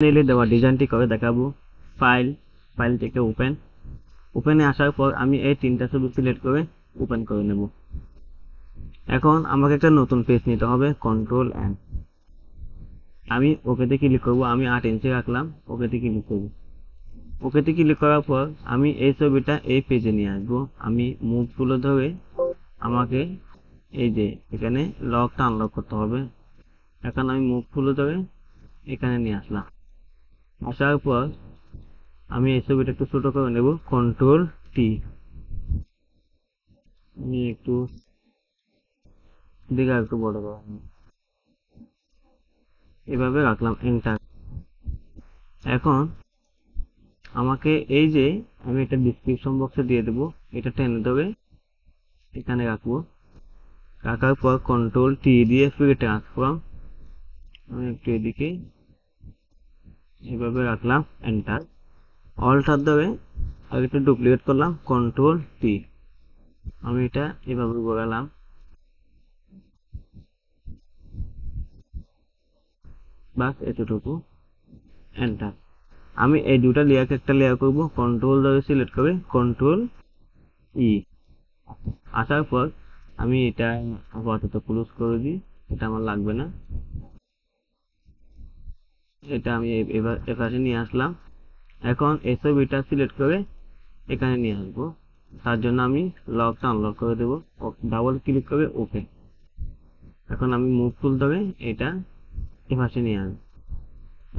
নিলে দেওয়া ডিজাইনটি করে দেখাবো। ফাইল থেকে ওপেনে আসার পর আমি এই তিনটা ছবি সিলেক্ট করে ওপেন করে নেব। এখন আমাকে একটা নতুন পেজ নিতে হবে, কন্ট্রোল এন। আমি ওকেতে ক্লিক করব। আমি 8 ইঞ্চি রাখলাম, ওকেতে ক্লিক করব। ওকেতে ক্লিক করার পর আমি এই ছবিটা এই পেজে নিয়ে আসবো। আমি মুভ তুলে ধরে আমাকে এই যে এখানে লকটা আনলক করতে হবে। এখন আমি মুভ তুলে ধরে এখানে নিয়ে আসলাম। আসার পর আমি এই ছবিটা একটু ছোট করে নেব, কন্ট্রোল টি। আমি একটু দিকে একটু বড় করে নেব, এভাবে রাখলাম, এন্টার। এখন আমাকে এই যে আমি এটা ডিসক্রিপশন বক্সে দিয়ে দেবো, এটা টেনে ধরে এখানে রাখবো। রাখার পর কন্ট্রোল টি দিয়ে ফিরে ট্রান্সফর্ম আমি একটু এদিকে এভাবে রাখলাম, এন্টার। অল্টার ধরে আর একটু ডুপ্লিকেট করলাম, কন্ট্রোল টি। আমি এটা এভাবে বলালাম, বাস এতটুকু, এন্টার। আমি এই দুটা লেয়ারকে একটা লেয়ার করব, কন্ট্রোল ধরে সিলেক্ট করে কন্ট্রোল ই। আসার পর আমি এটা আপাতত ক্লোজ করে দিই, এটা আমার লাগবে না। এটা আমি এবার এপাশে নিয়ে আসলাম। এখন এই ছবিটা সিলেক্ট করে এখানে নিয়ে আসবো। তার জন্য আমি লকটা আনলক করে দেবো, ডাবল ক্লিক করে ওকে। এখন আমি মুভ টুল ধরে এটা এপাশে নিয়ে আসবো।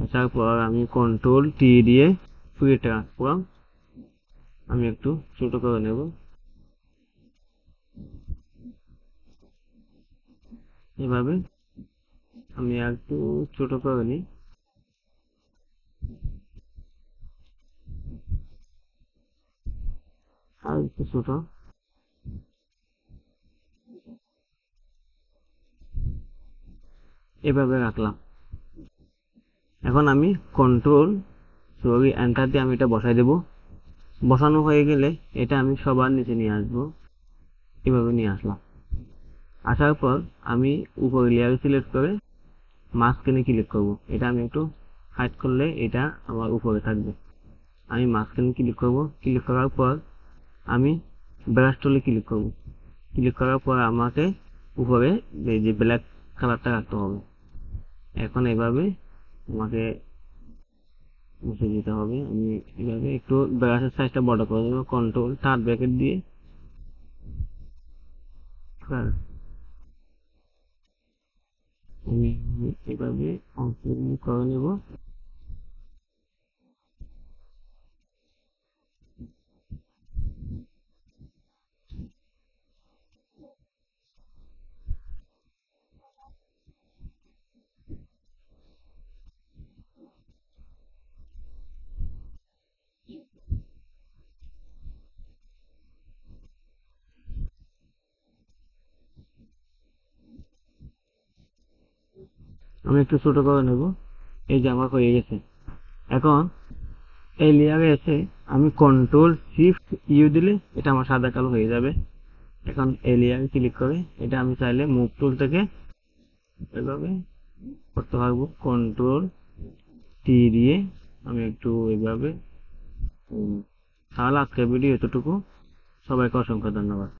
আসার পর আমি কন্ট্রোল টি দিয়ে ফ্রি ট্রান্সফর্ম আমি একটু ছোট করে নেব। এভাবে আমি একটু ছোট করে নিই, আর একটু ছোট। এভাবে রাখলাম। এখন আমি এন্টার দিয়ে আমি এটা বসাই দেব। বসানো হয়ে গেলে এটা আমি সবার নিচে নিয়ে আসবো, এভাবে নিয়ে আসলাম। আসার পর আমি উপরে লেয়ার সিলেক্ট করে মাঝখানে ক্লিক করব। এটা আমি একটু হাইড করলে এটা আমার উপরে থাকবে। আমি মাঝখানে ক্লিক করব। ক্লিক করার পর আমি ব্রাশ টুলে ক্লিক করব। ক্লিক করার পর আমাকে উপরে এই যে ব্ল্যাক কালারটা রাখতে হবে। এখন এভাবে আমাকে মুছে দিতে হবে। আমি এভাবে একটু ব্রাশের সাইজটা বড় করে দেবো, কন্ট্রোল থার্ড ব্র্যাকেট দিয়ে। আমি এভাবে অঙ্কন করে নেব। আমি একটু ছোট করে নেব। এই যে আমার হয়ে গেছে। এখন এই লেয়ারে এসে আমি কন্ট্রোল শিফট ইউ দিলে এটা আমার সাদা কালো হয়ে যাবে। এখন এই লেয়ারে ক্লিক করে এটা আমি চাইলে মুভ টুল থেকে এভাবে করতে পারবো, কন্ট্রোল টি দিয়ে আমি একটু এইভাবে। তাহলে আজকের ভিডিও এতটুকু। সবাইকে অসংখ্য ধন্যবাদ।